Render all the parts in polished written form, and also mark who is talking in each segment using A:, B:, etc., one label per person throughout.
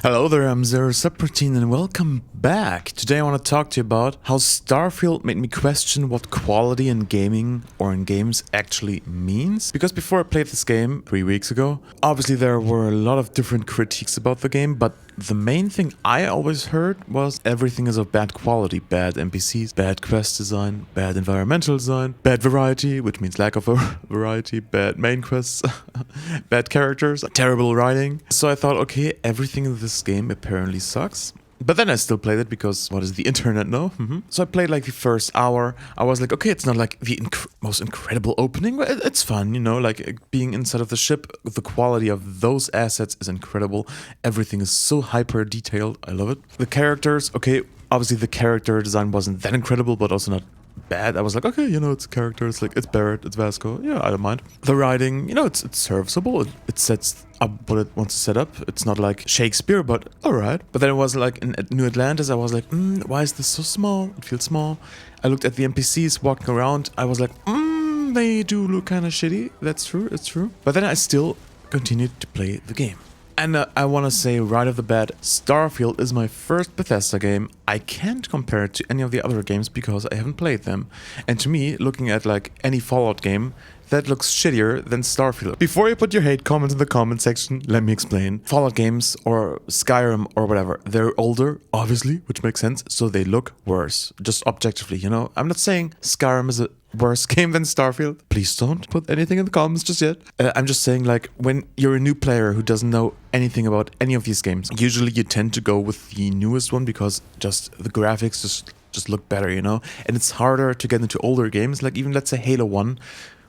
A: Hello there, I'm Zero and welcome back. Today I want to talk to you about how Starfield made me question what quality in gaming or in games actually means. Because before I played this game 3 weeks ago, obviously there were a lot of different critiques about the game, but the main thing I always heard was everything is of bad quality. Bad NPCs, bad quest design, bad environmental design, bad variety, which means lack of variety, bad main quests, bad characters, terrible writing. So I thought, okay, everything in this game apparently sucks. But then I still played it because what does the internet know? So I played like the first hour. I was like, okay, it's not like the most incredible opening, but it's fun, you know, like being inside of the ship. The quality of those assets is incredible. Everything is so hyper detailed. I love it. The characters, okay, obviously the character design wasn't that incredible, but also not bad. I was like, okay, you know, it's characters, like it's Barrett, it's Vasco, yeah, I don't mind. The writing, you know, it's serviceable. It sets up what it wants to set up. It's not like Shakespeare, but alright. But then it was like in New Atlantis, I was like, why is this so small? It feels small. I looked at the NPCs walking around. I was like, they do look kind of shitty. That's true, it's true. But then I still continued to play the game. And I want to say right off the bat, Starfield is my first Bethesda game. I can't compare it to any of the other games because I haven't played them. And to me, looking at like any Fallout game, that looks shittier than Starfield. Before you put your hate comments in the comment section, let me explain. Fallout games or Skyrim or whatever, they're older, obviously, which makes sense, so they look worse. Just objectively, you know? I'm not saying Skyrim is a worse game than Starfield. Please don't put anything in the comments just yet. I'm just saying, like, when you're a new player who doesn't know anything about any of these games, usually you tend to go with the newest one because just the graphics just look better, you know? And it's harder to get into older games, like even let's say Halo 1,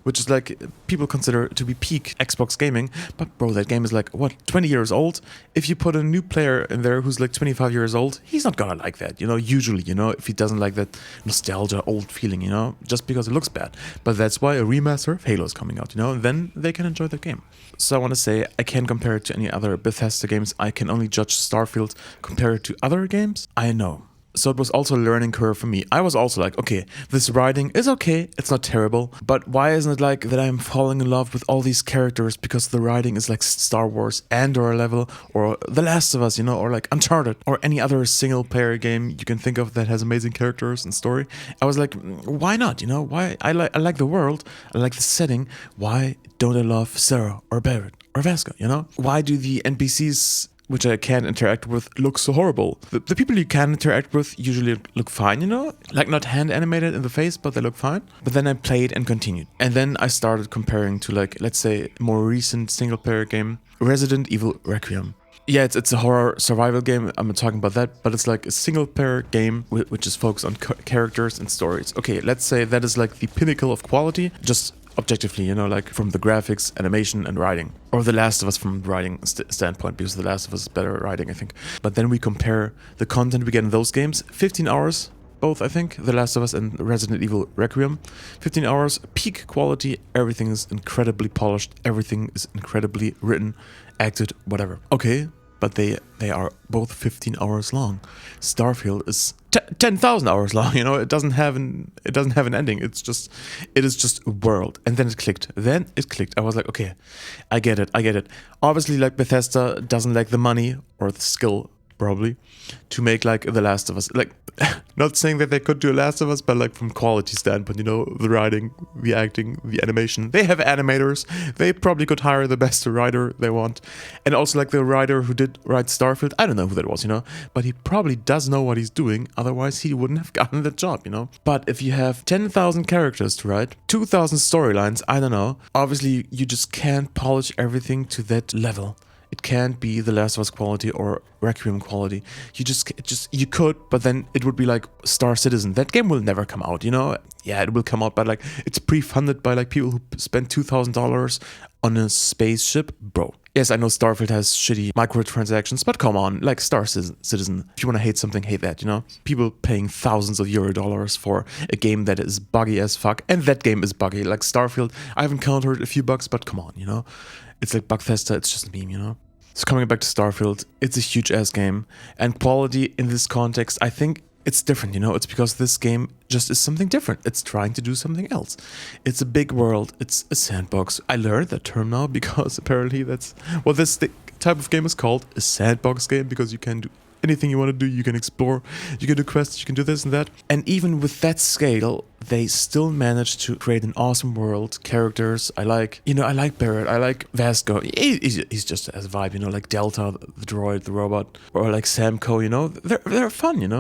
A: which is like people consider to be peak Xbox gaming, but bro, that game is like, what, 20 years old? If you put a new player in there who's like 25 years old, he's not gonna like that, you know, usually, you know, if he doesn't like that nostalgia, old feeling, you know, just because it looks bad. But that's why a remaster of Halo is coming out, you know, and then they can enjoy the game. So I want to say, I can't compare it to any other Bethesda games. I can only judge Starfield compared to other games I know. So it was also a learning curve for me. I was also like, okay, this writing is okay, it's not terrible, but why isn't it like that I'm falling in love with all these characters because the writing is like Star Wars Andor level or The Last of Us, you know, or like Uncharted or any other single player game you can think of that has amazing characters and story. I was like, why not, you know, why? I like the world, I like the setting, why don't I love Sarah or Barrett or Vasco, you know? Why do the NPCs which I can't interact with, look so horrible? The people you can interact with usually look fine, you know? Like not hand animated in the face, but they look fine. But then I played and continued. And then I started comparing to like, let's say, more recent single player game, Resident Evil Requiem. Yeah, it's a horror survival game, I'm not talking about that, but it's like a single player game which is focused on characters and stories. Okay, let's say that is like the pinnacle of quality, just objectively, you know, like from the graphics, animation, and writing. Or The Last of Us from the writing standpoint, because The Last of Us is better writing, I think. But then we compare the content we get in those games, 15 hours, both, I think, The Last of Us and Resident Evil Requiem. 15 hours, peak quality, everything is incredibly polished, everything is incredibly written, acted, whatever. Okay, but they are both 15 hours long. Starfield is 10,000 hours long, you know. It doesn't have an ending. It is just a world. And then it clicked. I was like, okay, I get it. Obviously, like Bethesda doesn't like the money or the skill, probably, to make like The Last of Us. Like, not saying that they could do Last of Us, but like from quality standpoint, you know, the writing, the acting, the animation. They have animators. They probably could hire the best writer they want. And also like the writer who did write Starfield, I don't know who that was, you know, but he probably does know what he's doing. Otherwise, he wouldn't have gotten that job, you know. But if you have 10,000 characters to write, 2,000 storylines, I don't know. Obviously, you just can't polish everything to that level. It can't be The Last of Us quality or Requiem quality. You could, but then it would be like Star Citizen. That game will never come out, you know? Yeah, it will come out, but like it's pre-funded by like people who spend $2,000 on a spaceship. Bro. Yes, I know Starfield has shitty microtransactions, but come on, like Star Citizen. If you want to hate something, hate that, you know? People paying thousands of dollars for a game that is buggy as fuck, and that game is buggy. Like Starfield, I've encountered a few bugs, but come on, you know? It's like Bethesda, it's just a meme, you know? So coming back to Starfield, it's a huge-ass game, and quality in this context, I think it's different, you know? It's because this game just is something different. It's trying to do something else. It's a big world. It's a sandbox. I learned that term now because apparently that's what this type of game is called a sandbox game because you can do anything you want to do. You can explore, you can do quests, you can do this and that. And even with that scale, they still managed to create an awesome world, characters. I like Barrett, I like Vasco. He's just as a vibe, like Delta, the droid, the robot, or like Samco, they're fun,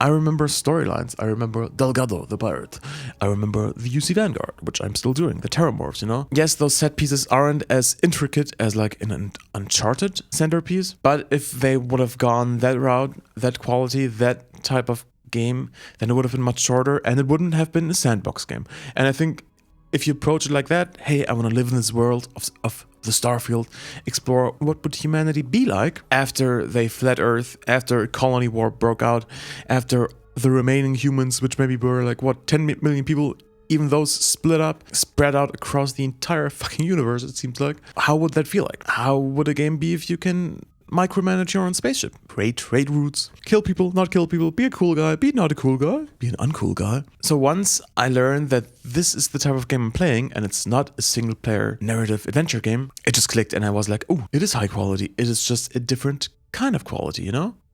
A: I remember storylines. I remember Delgado, the pirate. I remember the UC Vanguard, which I'm still doing, the Terramorphs, Yes, those set pieces aren't as intricate as like in an Uncharted centerpiece, but if they would have gone that route, that quality, that type of game, then it would have been much shorter and it wouldn't have been a sandbox game. And I think if you approach it like that, hey, I want to live in this world of the Starfield, explore what would humanity be like after they fled Earth, after a colony war broke out, after the remaining humans, which maybe were like, 10 million people, even those spread out across the entire fucking universe, it seems like. How would that feel like? How would a game be if you can micromanage your own spaceship, create trade routes, kill people, not kill people, be a cool guy, be not a cool guy, be an uncool guy. So once I learned that this is the type of game I'm playing and it's not a single player narrative adventure game, it just clicked and I was like, oh, it is high quality. It is just a different kind of quality,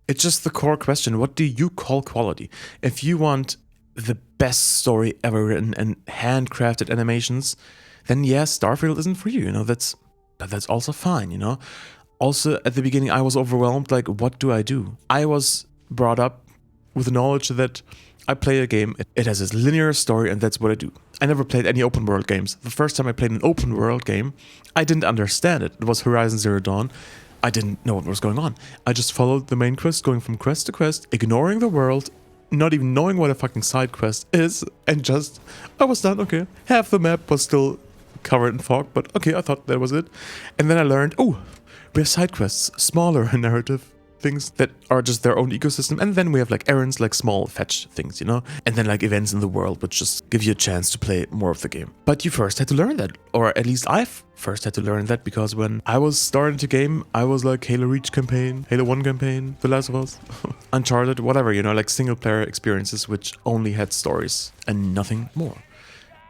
A: It's just the core question. What do you call quality? If you want the best story ever written and handcrafted animations, then yes, Starfield isn't for you, That's also fine, Also, at the beginning, I was overwhelmed, like, what do I do? I was brought up with the knowledge that I play a game, it has a linear story, and that's what I do. I never played any open world games. The first time I played an open world game, I didn't understand it. It was Horizon Zero Dawn. I didn't know what was going on. I just followed the main quest, going from quest to quest, ignoring the world, not even knowing what a fucking side quest is, and I was done, okay. Half the map was still covered in fog, but okay, I thought that was it. And then I learned, we have side quests, smaller narrative things that are just their own ecosystem. And then we have like errands, like small fetch things, And then like events in the world, which just give you a chance to play more of the game. But you first had to learn that, or at least I've first had to learn that, because when I was starting to game, I was like Halo Reach campaign, Halo 1 campaign, The Last of Us, Uncharted, whatever, like single player experiences which only had stories and nothing more.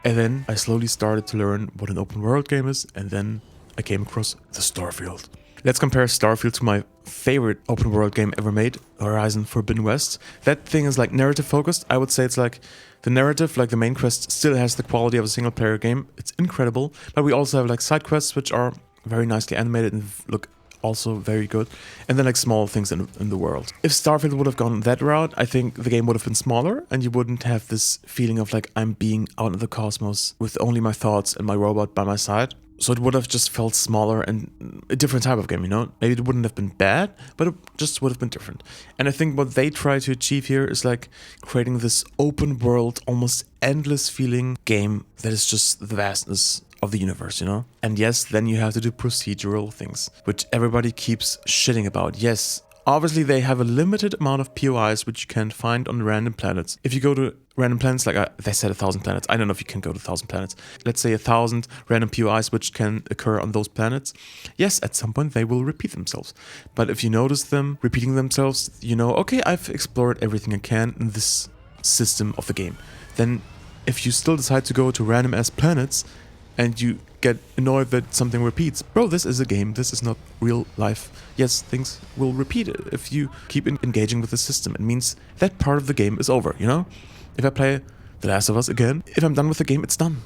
A: And then I slowly started to learn what an open world game is, and then I came across the Starfield. Let's compare Starfield to my favorite open world game ever made, Horizon Forbidden West. That thing is like narrative focused. I would say it's like the narrative, like the main quest, still has the quality of a single player game. It's incredible. But we also have like side quests, which are very nicely animated and look also very good. And then like small things in the world. If Starfield would have gone that route, I think the game would have been smaller and you wouldn't have this feeling of like I'm being out in the cosmos with only my thoughts and my robot by my side. So it would have just felt smaller and a different type of game, Maybe it wouldn't have been bad, but it just would have been different. And I think what they try to achieve here is like creating this open world, almost endless feeling game that is just the vastness of the universe, And yes, then you have to do procedural things, which everybody keeps shitting about. Yes, obviously they have a limited amount of POIs which you can find on random planets. If you go to random planets, like they said 1,000 planets. I don't know if you can go to 1,000 planets. Let's say 1,000 random POIs which can occur on those planets. Yes, at some point they will repeat themselves. But if you notice them repeating themselves, okay, I've explored everything I can in this system of the game. Then if you still decide to go to random ass planets and you get annoyed that something repeats, bro, this is a game, this is not real life. Yes, things will repeat if you keep engaging with the system. It means that part of the game is over, If I play The Last of Us again, if I'm done with the game, it's done.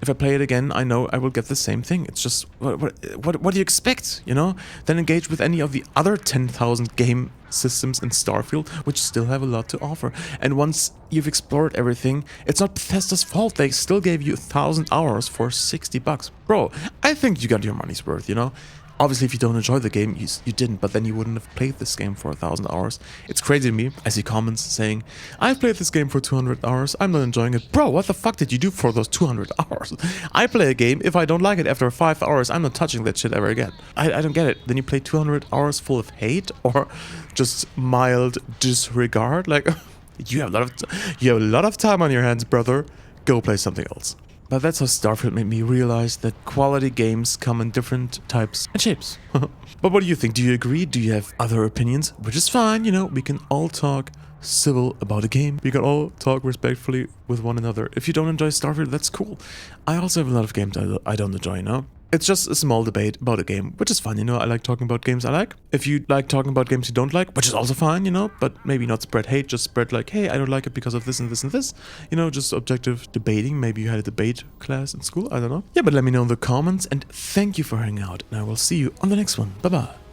A: If I play it again, I know I will get the same thing. It's just, what do you expect, Then engage with any of the other 10,000 game systems in Starfield, which still have a lot to offer. And once you've explored everything, it's not Bethesda's fault. They still gave you 1,000 hours for $60. Bro, I think you got your money's worth, Obviously, if you don't enjoy the game, you didn't, but then you wouldn't have played this game for 1,000 hours. It's crazy to me. I see comments saying, I've played this game for 200 hours, I'm not enjoying it. Bro, what the fuck did you do for those 200 hours? I play a game, if I don't like it after 5 hours, I'm not touching that shit ever again. I don't get it. Then you play 200 hours full of hate or just mild disregard? Like, you have a lot of time on your hands, brother. Go play something else. But that's how Starfield made me realize that quality games come in different types and shapes. But what do you think? Do you agree? Do you have other opinions? Which is fine, we can all talk civil about a game. We can all talk respectfully with one another. If you don't enjoy Starfield, that's cool. I also have a lot of games I don't enjoy, It's just a small debate about a game, which is fun, you know. I like talking about games I like. If you like talking about games you don't like, which is also fine, you know, but maybe not spread hate, just spread like, hey, I don't like it because of this and this and this. You know, just objective debating. Maybe you had a debate class in school, I don't know. Yeah, but let me know in the comments, and thank you for hanging out, and I will see you on the next one. Bye-bye.